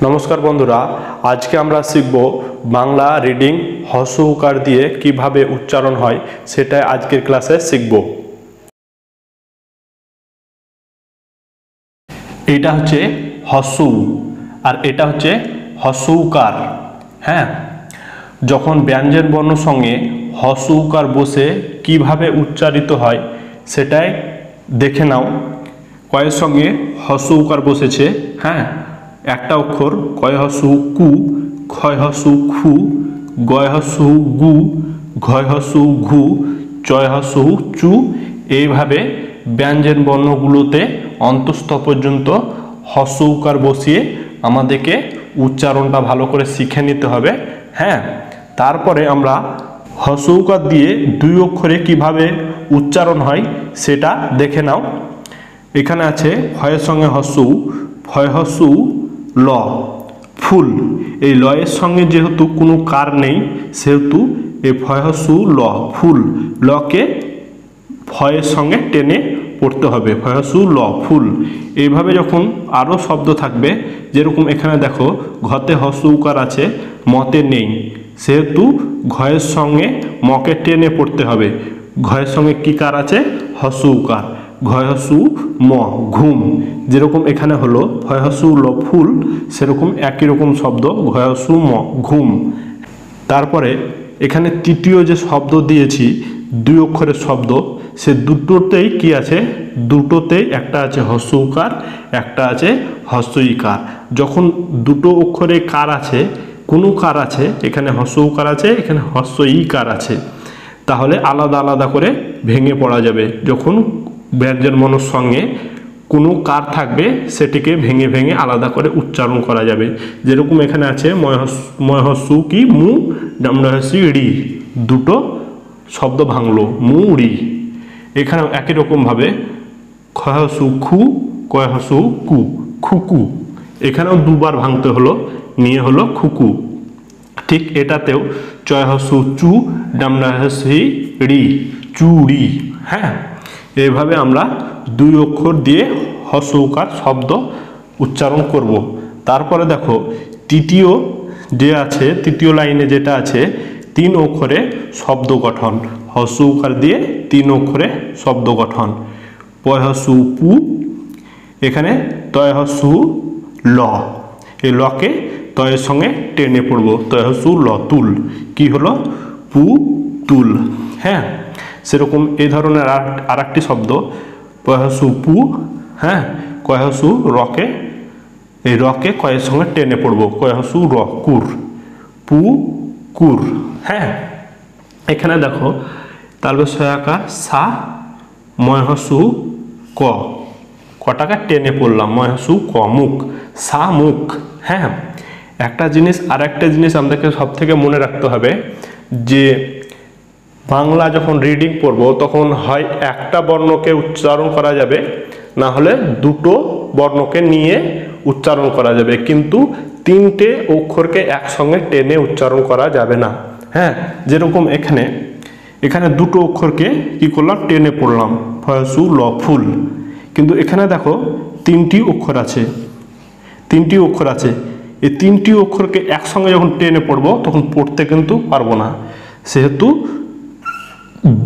নমস্কার বন্ধুরা, আজকে আমরা শিখব বাংলা রিডিং হ্রস্ব উকার দিয়ে কিভাবে উচ্চারণ হয় সেটাই আজকের ক্লাসে শিখব। এটা হচ্ছে হ্রস্ব উ আর এটা হচ্ছে হ্রস্ব উকার। হ্যাঁ, যখন ব্যঞ্জন বর্ণ সঙ্গে হ্রস্ব উকার বসে কিভাবে উচ্চারিত হয় সেটাই দেখে নাও। কয়ের সঙ্গে হ্রস্ব উকার বসেছে। হ্যাঁ, একটা অক্ষর কয় হ্রস্ব কু, ক্ষয় হ্রস্ব খু, গয় হ্রস্ব গু, ঘয় হ্রস্ব ঘু, চয় হ্রস্ব চু। এইভাবে ব্যঞ্জন বর্ণগুলোতে অন্তঃস্থ পর্যন্ত হ্রস্ব উকার বসিয়ে আমাদেরকে উচ্চারণটা ভালো করে শিখে নিতে হবে। হ্যাঁ, তারপরে আমরা হ্রস্ব উকার দিয়ে দুই অক্ষরে কিভাবে উচ্চারণ হয় সেটা দেখে নাও। এখানে আছে ফয়ের সঙ্গে হ্রস্ব উ, ফয় হ্রস্ব উ, ল, ফুল। এই লয়ের সঙ্গে যেহেতু কোনো কার নেই সেহেতু এই ফয় হ্রস্ব উ, ল, ফুল। লকে ফয়ের সঙ্গে টেনে পড়তে হবে, ফয় হ্রস্ব উ, ল, ফুল। এইভাবে যখন আরও শব্দ থাকবে, যেরকম এখানে দেখো ঘতে হ্রস্ব উকার আছে, মতে নেই, সেহেতু ঘয়ের সঙ্গে মকে টেনে পড়তে হবে। ঘয়ের সঙ্গে কি কার আছে? হ্রস্ব উকার। ঘয় হ্রস্ব উ, ম, ঘুম। যেরকম এখানে হলো ফয় হ্রস্ব উ, ল, ফুল, সেরকম একই রকম শব্দ ঘয় হ্রস্ব উ, ম, ঘুম। তারপরে এখানে তৃতীয় যে শব্দ দিয়েছি দুই অক্ষরের শব্দ, সে দুটোতেই কি আছে? দুটোতেই একটা আছে হ্রস্ব উকার, একটা আছে হ্রস্ব ইকার। যখন দুটো অক্ষরে কার আছে, কোনো কার আছে, এখানে হ্রস্ব উকার আছে, এখানে হ্রস্ব ইকার আছে, তাহলে আলাদা আলাদা করে ভেঙে পড়া যাবে। যখন ব্যঞ্জন বর্ণের সঙ্গে কোনো কার থাকবে সেটিকে ভেঙে ভেঙে আলাদা করে উচ্চারণ করা যাবে। যেরকম এখানে আছে ময় হ্রস্ব কি মু, ডামডা হ্রস্ব রি, দুটো শব্দ ভাঙলো, মু রি। এখানেও একই রকমভাবে ক্ষয় হ্রস্ব খু, কয় হ্রস্ব কু, খুকু। এখানেও দুবার ভাঙতে হলো, নিয়ে হলো খুকু। ঠিক এটাতেও চয় হ্রস্ব চু, ডামডা হ্রস্ব রি, চুরি। হ্যাঁ, এইভাবে আমরা দুই অক্ষর দিয়ে হ্রস্ব উকার শব্দ উচ্চারণ করব। তারপরে দেখো তৃতীয় যে আছে, তৃতীয় লাইনে যেটা আছে, তিন অক্ষরে শব্দ গঠন। হ্রস্ব উকার দিয়ে তিন অক্ষরে শব্দ গঠন। পয় হ্রস্ব উ, পু, এখানে তয় হ্রস্ব উ, ল। এই লকে তয়ের সঙ্গে টেনে পড়ব, তয় হ্রস্ব উ, ল, তুল। কি হলো? পু, তুল। হ্যাঁ, সেরকম এই ধরনের আর একটি শব্দ পয় হ্রস্ব উ, পু। হ্যাঁ, কয় হ্রস্ব উ, রকে, এই রকে কয়ের সঙ্গে টেনে পড়ব, কয় হ্রস্ব উ, র, কুর, পু, কুর। হ্যাঁ, এখানে দেখো তালবে সয়াকার সা, ময় হ্রস্ব উ, ক, কটাকে টেনে পড়লাম, ময় হ্রস্ব উ, ক, মুখ, সা, মুখ। হ্যাঁ, একটা জিনিস আর একটা জিনিস আমাদেরকে সব থেকে মনে রাখতে হবে যে বাংলা যখন রিডিং পড়ব তখন হয় একটা বর্ণকে উচ্চারণ করা যাবে, না হলে দুটো বর্ণকে নিয়ে উচ্চারণ করা যাবে, কিন্তু তিনটে অক্ষরকে একসঙ্গে টেনে উচ্চারণ করা যাবে না। হ্যাঁ, যেরকম এখানে দুটো অক্ষরকে কি করলাম? টেনে পড়লাম, ফয় হ্রস্ব উ, ল, ফুল। কিন্তু এখানে দেখো তিনটি অক্ষর আছে, তিনটি অক্ষর আছে। এই তিনটি অক্ষরকে একসঙ্গে যখন টেনে পড়বো তখন পড়তে কিন্তু পারবো না, সেহেতু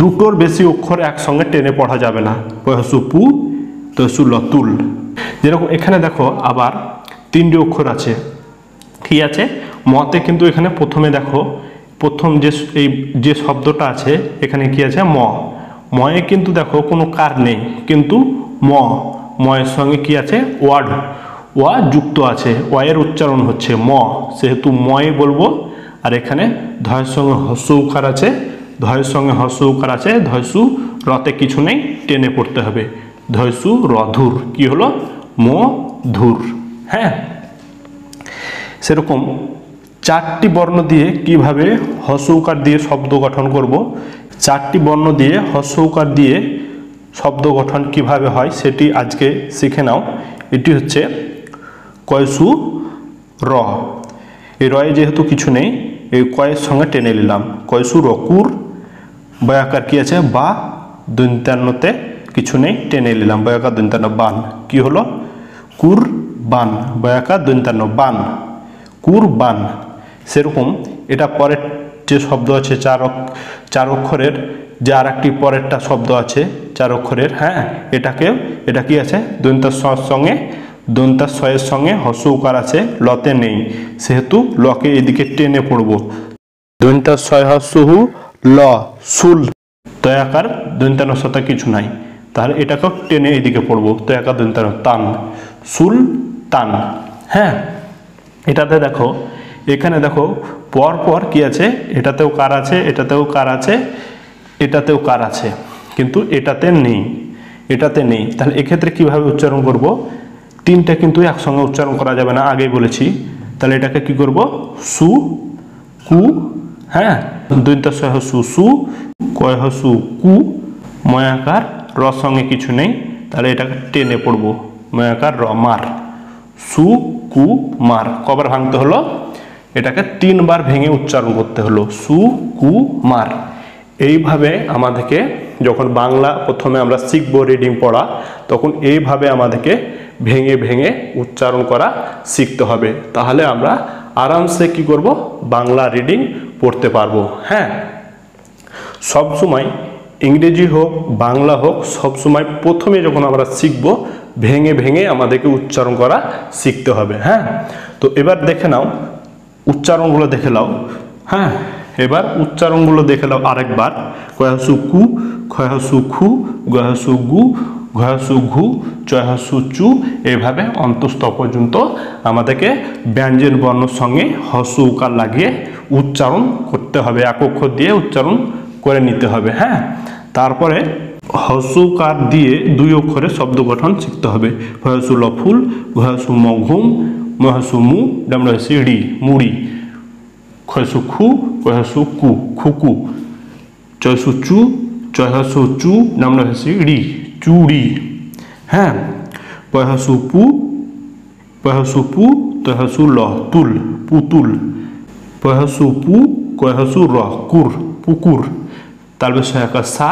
দুটোর বেশি অক্ষর একসঙ্গে টেনে পড়া যাবে না। পয় হ্রস্ব উ, পু, তয় হ্রস্ব উ, ল, তুল। যেরকম এখানে দেখো আবার তিনটি অক্ষর আছে, ঠিক আছে। মতে কিন্তু এখানে প্রথমে দেখো প্রথম যে শব্দটা আছে এখানে কি আছে? ম। ময়ে কিন্তু দেখো কোনো কার নেই, কিন্তু ময়ের সঙ্গে কি আছে? ওয়ার্ড, ওয়া যুক্ত আছে, ওয়ের উচ্চারণ হচ্ছে ম, সেহেতু ময় বলবো। আর এখানে ধয়ের সঙ্গে হ্রস্ব উকার আছে, ধয়ের সঙ্গে হ্রস্ব উকার আছে, ধয়সু, রতে কিছু নেই, টেনে পড়তে হবে, ধয়সু, রধুর। কি হলো? ম, ধুর। হ্যাঁ, সেরকম চারটি বর্ণ দিয়ে কিভাবে হ্রস্ব উকার দিয়ে শব্দ গঠন করব, চারটি বর্ণ দিয়ে হ্রস্ব উকার দিয়ে শব্দ গঠন কিভাবে হয় সেটি আজকে শিখে নাও। এটি হচ্ছে কয়সু, র। এই রয়ে যেহেতু কিছু নেই, এই কয়ের সঙ্গে টেনে নিলাম, কয়সু, র, কুর। বয়াকার কি আছে? বা, দন্ত্যান্নতে কিছু নেই, টেনে নিলাম, বয়াকার দন্ত্যান্ন, বান। কি হলো? কুর, বান, বয়াকার দন্ত্যান্ন, বান। কুরবান। সেরকম এটা পরের যে শব্দ আছে চার অক্ষরের যে আর একটি পরেরটা শব্দ আছে 4 অক্ষরের, হ্যাঁ, এটা কি আছে দন্তার সঙ্গে হস্য উকার আছে, লতে নেই, সেহেতু লকে এদিকে টেনে পড়ব। দন্তার হস্যহু ল, সুল, তয়াকার দন্তানোর সাথে কিছু নাই, তাহলে এটাকেও টেনে এদিকে পড়বো, তয়াকার দন্তানো তান, সুল তান। হ্যাঁ, এটাতে দেখো, এখানে দেখো পর কি আছে, এটাতেও কার আছে, এটাতেও কার আছে, এটাতেও কার আছে, কিন্তু এটাতে নেই। তাহলে এক্ষেত্রে কিভাবে উচ্চারণ করব? তিনটা কিন্তু একসঙ্গে উচ্চারণ করা যাবে না, আগেই বলেছি। তাহলে এটাকে কি করব? সু কু, হ্যাঁ, দন্তার হস্যু সু, কয় হস্যু কু, ময়াকার র সঙ্গে কিছু নেই, তাহলে এটাকে টেনে পড়বো, ময়াকার র, মার, সু কু মার। কবার ভাঙতে হলো? এটাকে 3 বার ভেঙে উচ্চারণ করতে হলো, সু কু মার। এইভাবে আমাদেরকে যখন বাংলা প্রথমে আমরা শিখবো রিডিং পড়া, তখন এইভাবে আমাদেরকে ভেঙে উচ্চারণ করা শিখতে হবে, তাহলে আমরা আরামসে কি করব? বাংলা রিডিং পড়তে পারবো। হ্যাঁ, সবসময় ইংরেজি হোক বাংলা হোক, সবসময় প্রথমে যখন আমরা শিখব ভেঙে আমাদেরকে উচ্চারণ করা শিখতে হবে। হ্যাঁ, তো এবার দেখে নাও উচ্চারণগুলো দেখে নাও। হ্যাঁ, এবার উচ্চারণগুলো দেখে নাও আরেকবার। কয়হসু কু, ক্ষয়হসু খু, গয়হসু গু, ঘয়হসু ঘু, চয়হসু চু, এইভাবে অন্তস্থ পর্যন্ত আমাদেরকে ব্যঞ্জন বর্ণের সঙ্গে হস্য উকার লাগিয়ে উচ্চারণ করতে হবে, এক অক্ষর দিয়ে উচ্চারণ করে নিতে হবে। হ্যাঁ, তারপরে হস্য উকার দিয়ে 2 অক্ষরে শব্দ গঠন শিখতে হবে। ভয়সু লফুল, ঘয়সু মঘুম, মহসু মু, ডামড়সি ড়ি, মুড়ি, ক্ষয়সু খু, কয়হসু কু, খুকু, চয়সু চু, চয়হসু চু, ডামড়সি ড়ি, চুড়ি। হ্যাঁ, পয়হসু পু, তয়হসু ল, তুল, পুতুল, পয়হসু পু, কয়হসু র, কুর, পুকুর। তারপরে সহায়কা সা,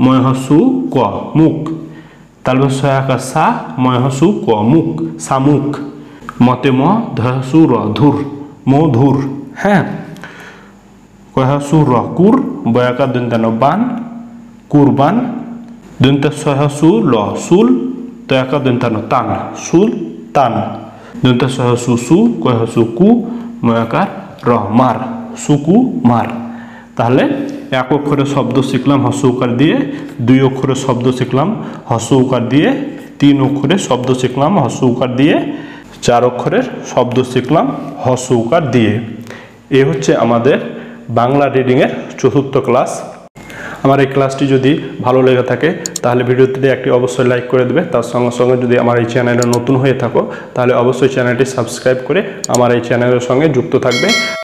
ময়হসু ক, মুখ। তারপরে সহায়কা সা, ময়হসু ক, মুখ, শামুক। মতে ম, ধয়সু র, ধুর, মধুর। হ্যাঁ, কয়হসু র, কুর, বয়াকা দন্তানো বান, কুরবান। দন্ত সহসু ল, সুল, তয়াকা দন্তানো তান, সুল তান। দন্ত সহসু সু, কয়হসু কু, ময়াকার র, মার, সুকু মার। তাহলে এক অক্ষরে শব্দ শিখলাম হস্য উকার দিয়ে, 2 অক্ষরে শব্দ শিখলাম হস্য উকার দিয়ে, 3 অক্ষরে শব্দ শিখলাম হস্য উকার দিয়ে, 4 অক্ষরের শব্দ শিখলাম হস্য উকার দিয়ে। এ হচ্ছে আমাদের বাংলা রিডিংয়ের 4র্থ ক্লাস। আমার এই ক্লাসটি যদি ভালো লেগে থাকে তাহলে ভিডিওটিতে একটি অবশ্যই লাইক করে দেবে। তার সঙ্গে সঙ্গে যদি আমার এই চ্যানেলে নতুন হয়ে থাকো তাহলে অবশ্যই চ্যানেলটি সাবস্ক্রাইব করে আমার এই চ্যানেলের সঙ্গে যুক্ত থাকবে।